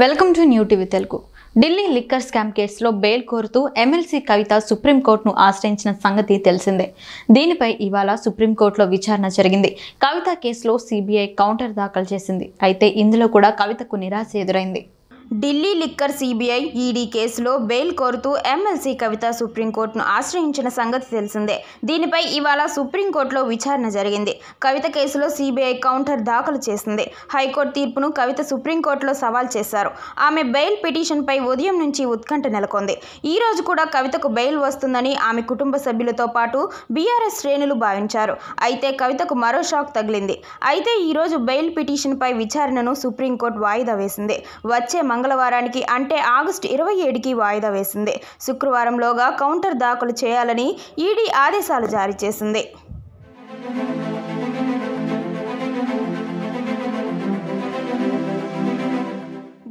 Welcome to new TV Telugu. Delhi liquor scam కేసులో bail కోరుతూ MLC కవిత సుప్రీంకోర్టును ఆశ్రయించిన సంగతి తెలిసిందే. దీనిపై ఇవాళ సుప్రీంకోర్టులో విచారణ జరిగింది. కవిత కేసులో సిబిఐ కౌంటర్ దాఖలు చేసింది. అయితే ఇందులో కూడా కవితకు నిరాశ ఎదురైంది. ఢిల్లీ లిక్కర్ సిబిఐ ఈడీ కేసులో బెయిల్ కోరుతూ ఎమ్మెల్సీ కవిత సుప్రీంకోర్టును ఆశ్రయించిన సంగతి తెలిసిందే. దీనిపై ఇవాళ సుప్రీంకోర్టులో విచారణ జరిగింది. కవిత కేసులో సిబిఐ కౌంటర్ దాఖలు చేసింది. హైకోర్టు తీర్పును కవిత సుప్రీంకోర్టులో సవాల్ చేశారు. ఆమె బెయిల్ పిటిషన్పై ఉదయం నుంచి ఉత్కంఠ నెలకొంది. ఈ రోజు కూడా కవితకు బెయిల్ వస్తుందని ఆమె కుటుంబ సభ్యులతో పాటు బీఆర్ఎస్ శ్రేణులు భావించారు. అయితే కవితకు మరో షాక్ తగిలింది. అయితే ఈ రోజు బెయిల్ పిటిషన్పై విచారణను సుప్రీంకోర్టు వాయిదా వేసింది. వచ్చే మంగళవారానికి అంటే ఆగస్టు 27కి వాయిదా వేసింది. శుక్రవారంలోగా కౌంటర్ దాఖలు చేయాలని ఈడీ ఆదేశాలు జారీ చేసింది.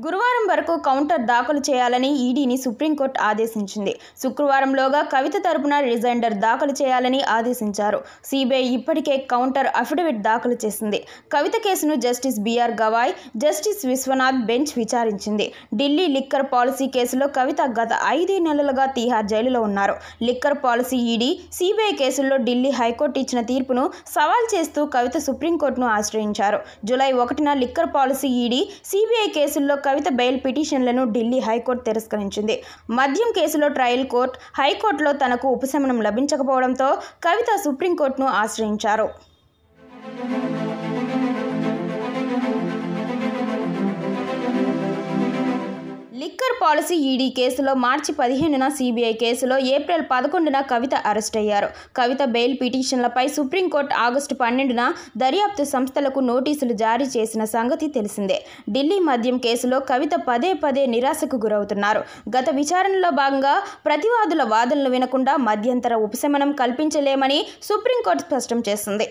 గురువారం వరకు కౌంటర్ దాఖలు చేయాలని ఈడీని సుప్రీంకోర్టు ఆదేశించింది. శుక్రవారంలోగా కవిత తరపున రిజైండర్ దాఖలు చేయాలని ఆదేశించారు. సిబిఐ ఇప్పటికే కౌంటర్ అఫిడవిట్ దాఖలు చేసింది. కవిత కేసును justice BR Gavai, justice Vishwanath bench విచారించింది. ఢిల్లీ లిక్కర్ పాలసీ కేసులో కవిత గత 5 నెలలుగా తీహార్ జైలులో ఉన్నారు. లిక్కర్ పాలసీ ఈడీ, సిబిఐ కేసుల్లో ఢిల్లీ హైకోర్టు ఇచ్చిన తీర్పును సవాల్ చేస్తూ కవిత సుప్రీంకోర్టును ఆశ్రయించారు. జూలై 1న లిక్కర్ పాలసీ ఈడీ, సిబిఐ కేసుల్లో కవిత బెయిల్ పిటిషన్లను ఢిల్లీ హైకోర్టు తిరస్కరించింది. మద్యం కేసులో ట్రయల్ కోర్టు, హైకోర్టులో తనకు ఉపశమనం లభించకపోవడంతో కవిత సుప్రీంకోర్టును ఆశ్రయించారు. లిక్కర్ పాలసీ ఈడీ కేసులో మార్చి 15న, సిబిఐ కేసులో ఏప్రిల్ 11న కవిత అరెస్ట్ అయ్యారు. కవిత బెయిల్ పిటిషన్లపై సుప్రీంకోర్టు ఆగస్టు 12న దర్యాప్తు సంస్థలకు నోటీసులు జారీ చేసిన సంగతి తెలిసిందే. ఢిల్లీ మద్యం కేసులో కవిత పదే నిరాశకు గురవుతున్నారు. గత విచారణలో భాగంగా ప్రతివాదుల వాదనలు వినకుండా మధ్యంతర ఉపశమనం కల్పించలేమని సుప్రీంకోర్టు స్పష్టం చేసింది.